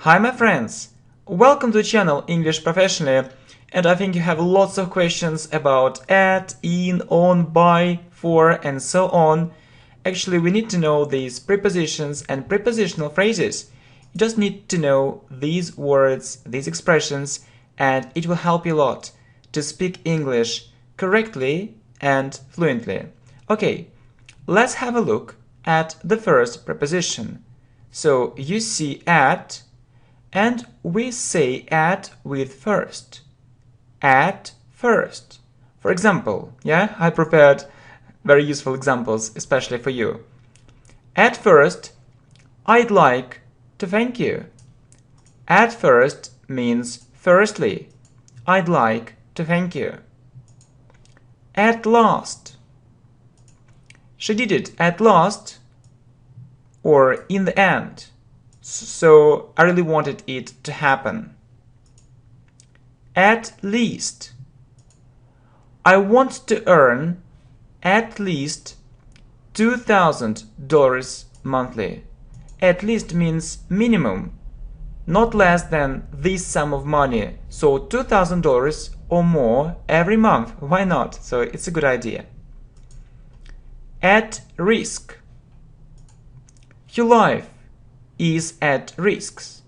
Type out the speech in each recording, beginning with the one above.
Hi my friends! Welcome to the channel English Professionally, and I think you have lots of questions about at, in, on, by, for, and so on. Actually, we need to know these prepositions and prepositional phrases. You just need to know these words, these expressions, and it will help you a lot to speak English correctly and fluently. Okay, let's have a look at the first preposition. So you see at, and we say at with first. At first. For example, I prepared very useful examples, especially for you. At first, I'd like to thank you. At first means firstly. I'd like to thank you. At last. She did it at last, or in the end. So I really wanted it to happen. At least. I want to earn at least $2,000 monthly. At least means minimum, not less than this sum of money. So $2,000 or more every month. Why not? So it's a good idea. At risk. Your life is at risks.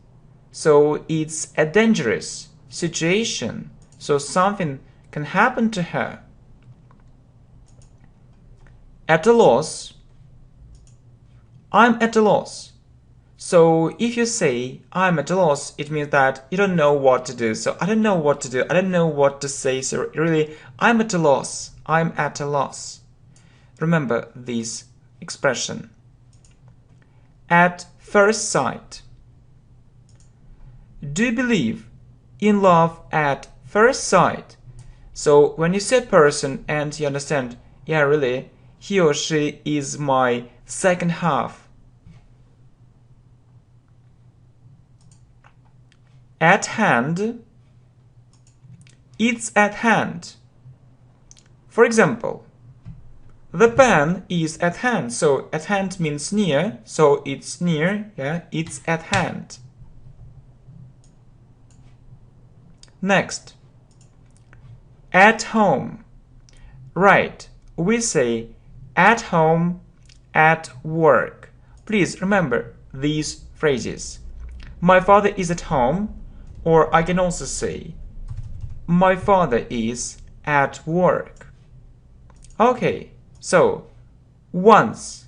So it's a dangerous situation. So something can happen to her. At a loss. I'm at a loss. So if you say I'm at a loss, it means that you don't know what to do. So I don't know what to do. I don't know what to say. So really, I'm at a loss. I'm at a loss. Remember this expression. At first sight. Do you believe in love at first sight? So when you see a person and you understand, yeah, really, he or she is my second half. At hand. It's at hand. For example, the pen is at hand. So at hand means near. So it's near. It's at hand. Next. At home. Right. We say at home, at work. Please remember these phrases. My father is at home, or I can also say my father is at work. Okay. So, once,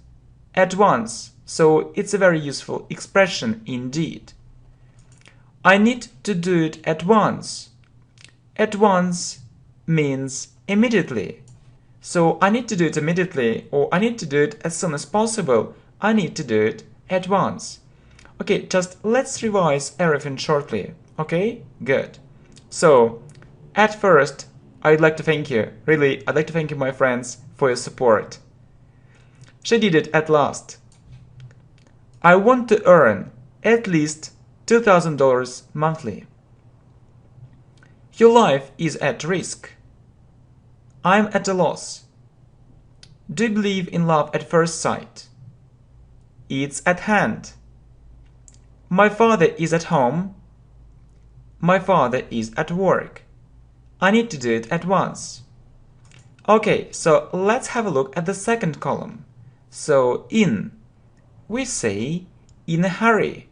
at once, so it's a very useful expression indeed. I need to do it at once. At once means immediately. So I need to do it immediately, or I need to do it as soon as possible. I need to do it at once. Okay, just let's revise everything shortly. Okay, good. So, at first, I'd like to thank you. Really, I'd like to thank you, my friends, for your support. She did it at last. I want to earn at least $2,000 monthly. Your life is at risk. I'm at a loss. Do you believe in love at first sight? It's at hand. My father is at home. My father is at work. I need to do it at once. Okay, so let's have a look at the second column. So in, we say in a hurry.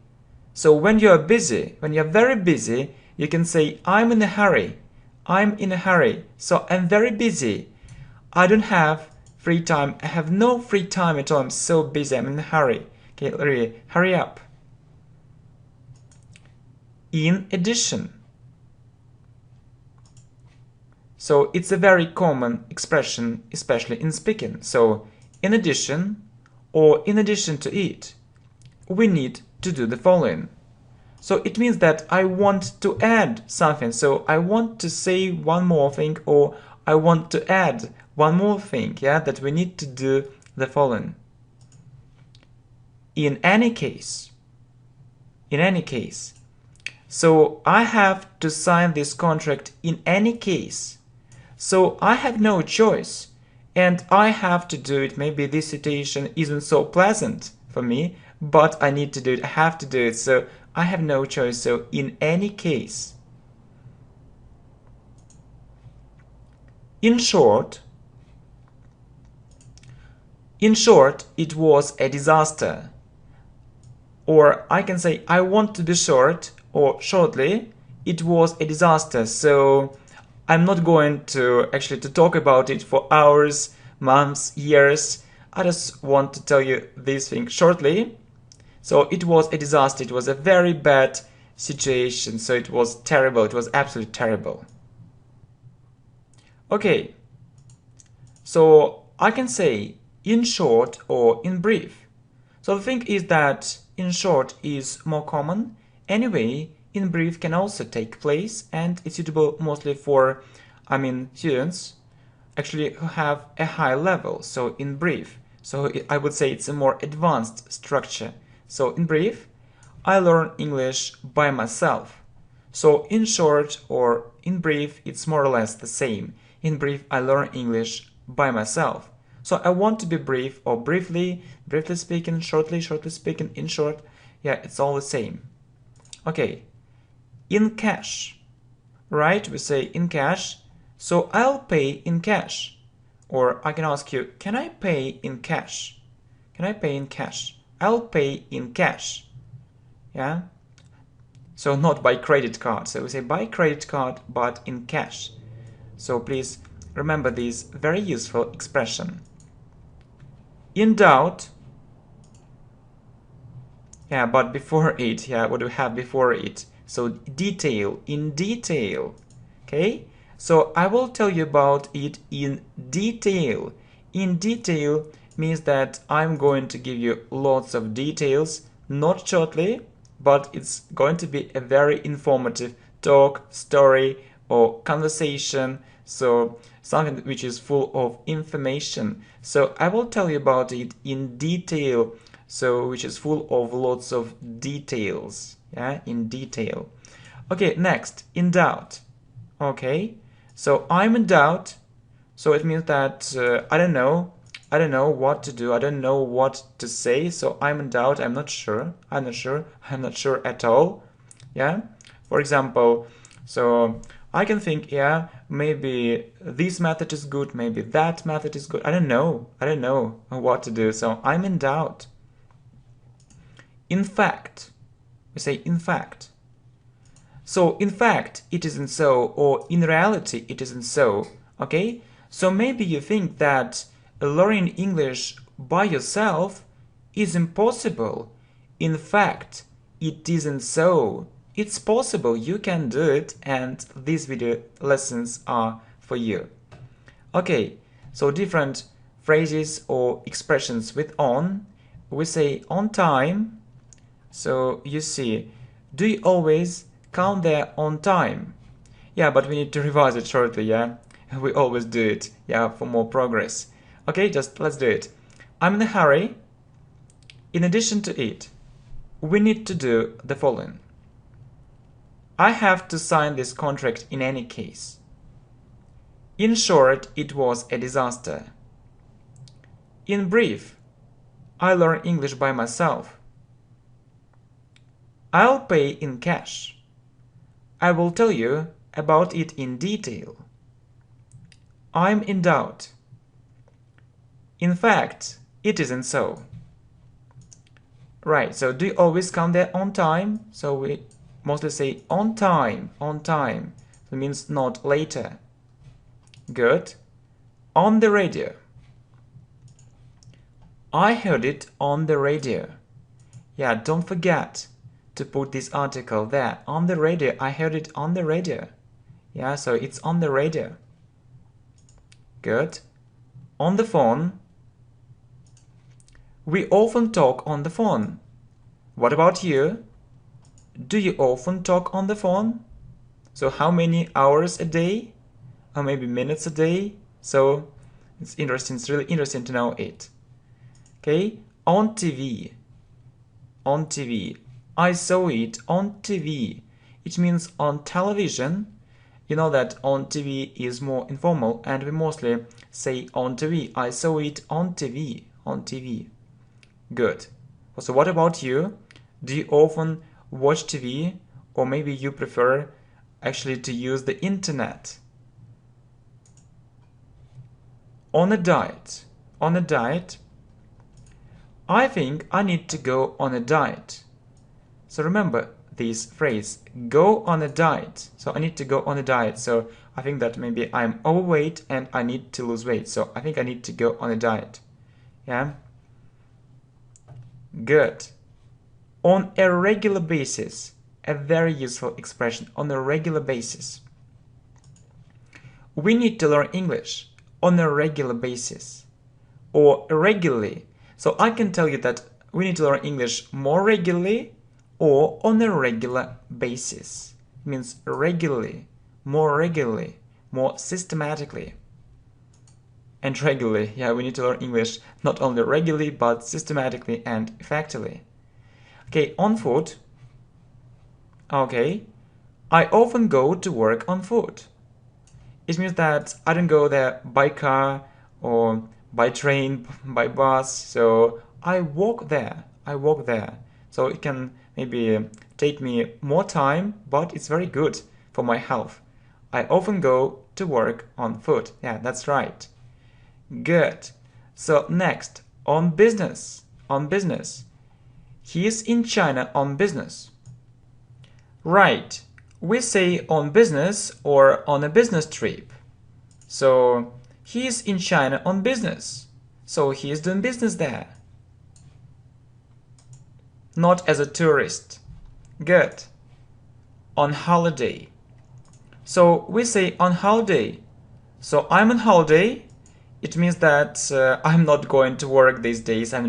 So when you're busy, when you're very busy, you can say I'm in a hurry. I'm in a hurry. So I'm very busy. I don't have free time. I have no free time at all. I'm so busy. I'm in a hurry. Okay, hurry up. In addition. So it's a very common expression, especially in speaking. So in addition, or in addition to it, we need to do the following. So it means that I want to add something. So I want to say one more thing, or I want to add one more thing, that we need to do the following. In any case. In any case. So I have to sign this contract in any case. So I have no choice, and I have to do it. Maybe this situation isn't so pleasant for me, but I need to do it. I have to do it. So I have no choice, so in any case. In short, it was a disaster. Or I can say, I want to be short, or shortly, it was a disaster. So I'm not going to actually to talk about it for hours, months, years. I just want to tell you this thing shortly. So it was a disaster. It was a very bad situation. So it was terrible. It was absolutely terrible. Okay. So I can say in short or in brief. So the thing is that in short is more common. Anyway, in brief can also take place and it's suitable mostly for, students actually who have a high level. So in brief. So I would say it's a more advanced structure. So in brief, I learn English by myself. So in short or in brief, it's more or less the same. In brief, I learn English by myself. So I want to be brief or briefly speaking, shortly speaking, in short. Yeah, it's all the same. Okay, in cash, right? We say in cash. So I'll pay in cash. Or I can ask you, can I pay in cash? Can I pay in cash? I'll pay in cash. Yeah? So not by credit card. So we say by credit card, but in cash. So please remember this very useful expression. In doubt. Yeah, but before it, yeah, what do we have before it? So detail, in detail. Okay? So I will tell you about it in detail. In detail means that I'm going to give you lots of details, not shortly, but it's going to be a very informative talk, story, or conversation. So something which is full of information. So I will tell you about it in detail. So which is full of lots of details. Yeah, in detail. Okay, next, in doubt. Okay, so I'm in doubt. So it means that I don't know what to do. I don't know what to say. So I'm in doubt. I'm not sure at all. Yeah. For example, so I can think, yeah, maybe this method is good. Maybe that method is good. I don't know what to do. So I'm in doubt. In fact, we say in fact. So in fact, it isn't so, or in reality, it isn't so. Okay? So maybe you think that learning English by yourself is impossible. In fact, it isn't so. It's possible, you can do it, and these video lessons are for you. Okay, so different phrases or expressions with on. We say on time. So you see, do you always come there on time? Yeah, but we need to revise it shortly, yeah? We always do it, yeah, for more progress. Okay, just let's do it. I'm in a hurry. In addition to it, we need to do the following. I have to sign this contract in any case. In short, it was a disaster. In brief, I learned English by myself. I'll pay in cash. I will tell you about it in detail. I'm in doubt. In fact, it isn't so. Right, so do you always come there on time? So we mostly say on time. That means not later. Good. On the radio. I heard it on the radio. Yeah, don't forget to put this article there. On the radio. I heard it on the radio. Yeah, so it's on the radio. Good. On the phone. We often talk on the phone. What about you? Do you often talk on the phone? So how many hours a day? Or maybe minutes a day? So it's interesting. It's really interesting to know it. Okay. On TV. On TV. I saw it on TV. It means on television. You know that on TV is more informal and we mostly say on TV. I saw it on TV. On TV. Good. So what about you? Do you often watch TV, or maybe you prefer actually to use the internet. On a diet. On a diet. I think I need to go on a diet. So remember this phrase, go on a diet. So I need to go on a diet. So I think that maybe I'm overweight and I need to lose weight. So I think I need to go on a diet. Yeah? Good. On a regular basis. A very useful expression. On a regular basis. We need to learn English on a regular basis. Or regularly. So I can tell you that we need to learn English more regularly or on a regular basis. It means regularly, more systematically. And regularly, yeah, we need to learn English not only regularly but systematically and effectively. Okay, on foot. Okay, I often go to work on foot. It means that I don't go there by car or by train, by bus, so I walk there. So it can maybe take me more time, but it's very good for my health. I often go to work on foot. Yeah, that's right. Good. So next, on business. He is in China on business. Right. We say on business or on a business trip. So he is in China on business. So he is doing business there. Not as a tourist. Good. On holiday. So we say on holiday. So I'm on holiday. It means that I'm not going to work these days. I'm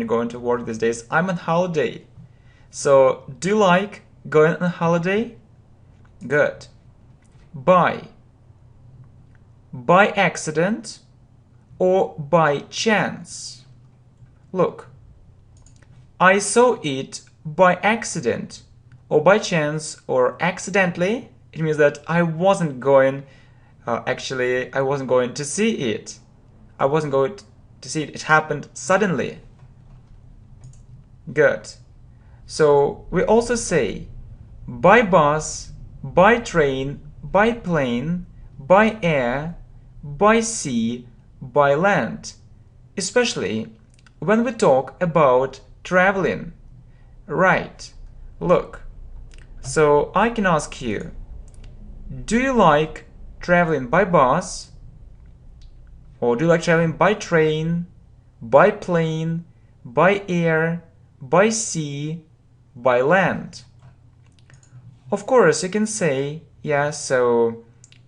on holiday. So do you like going on holiday? Good. By accident or by chance. Look, I saw it by accident or by chance or accidentally. It means that I wasn't going to see it. It happened suddenly. Good. So we also say by bus, by train, by plane, by air, by sea, by land, especially when we talk about traveling. Right. Look. So I can ask you, do you like traveling by bus? Or do you like traveling by train, by plane, by air, by sea, by land? Of course, you can say, yeah, so,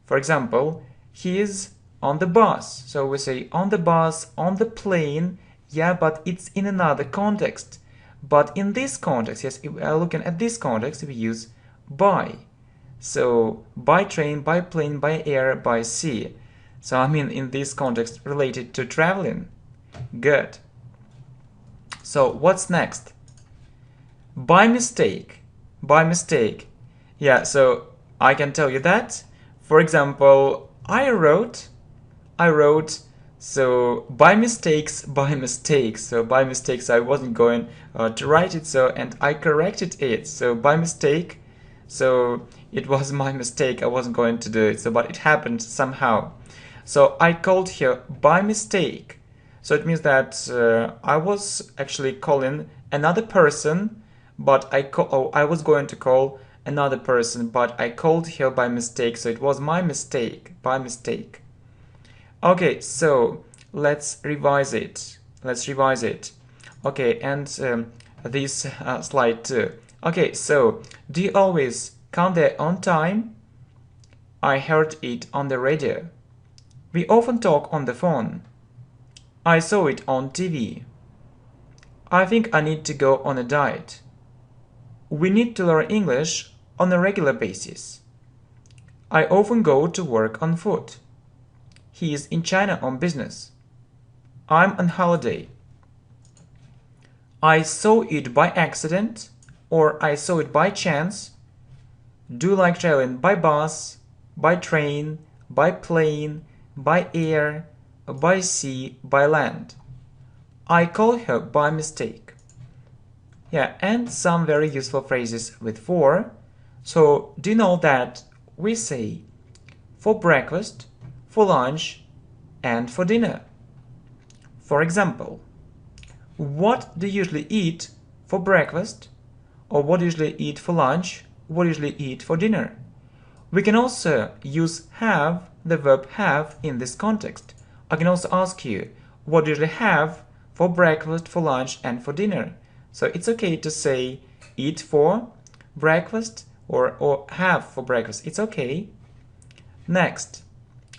for example, he is on the bus. So we say on the bus, on the plane, yeah, but it's in another context. But in this context, yes, if we are looking at this context, we use by. So, by train, by plane, by air, by sea. So, I mean, in this context, related to traveling. Good. So, what's next? By mistake. Yeah, so I can tell you that. For example, I wrote, so by mistakes. So by mistakes, I wasn't going to write it, so, and I corrected it. So by mistake, so it was my mistake, I wasn't going to do it, so but it happened somehow. So I called here by mistake. So it means that I was actually calling another person, but I was going to call another person, but I called here by mistake, so it was my mistake, by mistake. Okay, so let's revise it. Okay, and this slide too. Okay, so do you always come there on time? I heard it on the radio. We often talk on the phone. I saw it on TV. I think I need to go on a diet. We need to learn English on a regular basis. I often go to work on foot. He is in China on business. I'm on holiday. I saw it by accident or I saw it by chance. Do you like traveling by bus, by train, by plane, by air, by sea, by land? I called her by mistake. Yeah, and some very useful phrases with for. So do you know that we say for breakfast, for lunch, and for dinner? For example, what do you usually eat for breakfast? Or what do you usually eat for lunch? What do you usually eat for dinner? We can also use have, the verb have, in this context. I can also ask you, what do you usually have for breakfast, for lunch, and for dinner? So it's okay to say eat for breakfast or have for breakfast. It's okay. Next,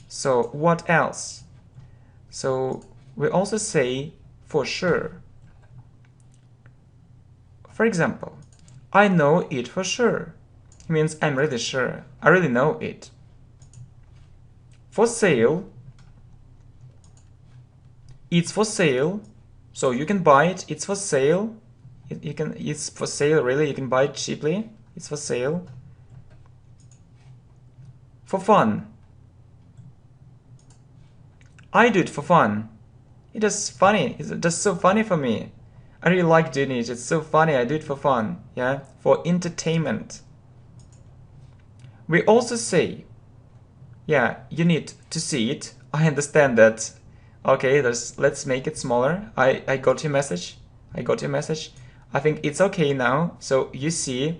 so what else? So we also say for sure. For example, I know it for sure. It means I'm really sure. I really know it. For sale, it's for sale. So you can buy it. It's for sale. It's for sale, really. You can buy it cheaply. It's for sale. For fun, I do it for fun. It is funny. It's just so funny for me. I really like doing it. It's so funny. I do it for fun. Yeah, for entertainment. We also say, yeah, you need to see it. I understand that. Okay, let's make it smaller. I got your message. I got your message. I think it's okay now. So you see,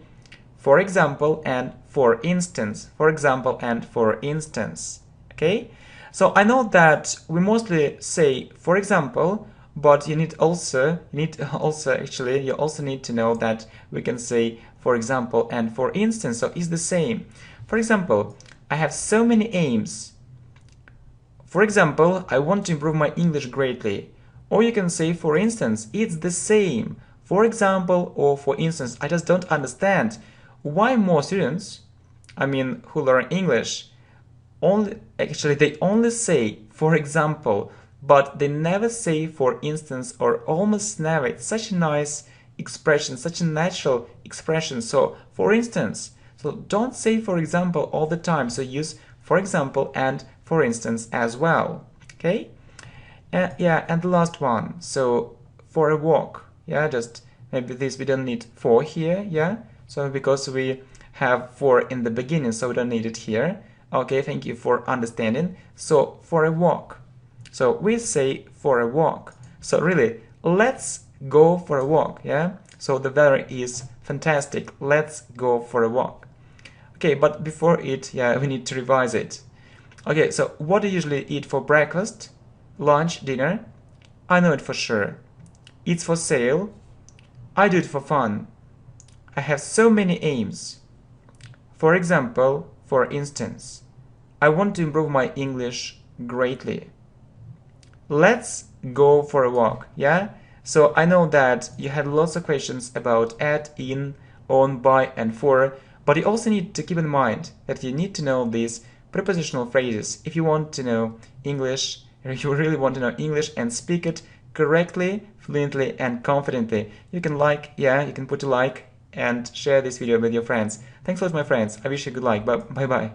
for example, and for instance. For example, and for instance. Okay? So I know that we mostly say, for example, but you also need to know that we can say, for example, and for instance. So it's the same. For example, I have so many aims. For example, I want to improve my English greatly. Or you can say, for instance, it's the same. For example, or for instance, I just don't understand why more students, who learn English, they only say, for example, but they never say, for instance, or almost never. It's such a nice expression, such a natural expression. So, for instance, so don't say, for example, all the time. So use, for example, and for instance as well. Okay? Yeah, and the last one. So for a walk. Yeah, just maybe this we don't need for here. Yeah. So because we have for in the beginning, so we don't need it here. Okay, thank you for understanding. So for a walk. So we say for a walk. So really, let's go for a walk. Yeah. So the weather is fantastic. Let's go for a walk. Okay, but before it, yeah, we need to revise it. Okay, so what do you usually eat for breakfast, lunch, dinner? I know it for sure. It's for sale. I do it for fun. I have so many aims. For example, for instance, I want to improve my English greatly. Let's go for a walk, yeah? So I know that you had lots of questions about at, in, on, by, and for, but you also need to keep in mind that you need to know these prepositional phrases if you want to know English, if you really want to know English and speak it correctly, fluently, and confidently. You can you can put a like and share this video with your friends. Thanks a lot, my friends. I wish you good luck. Bye bye.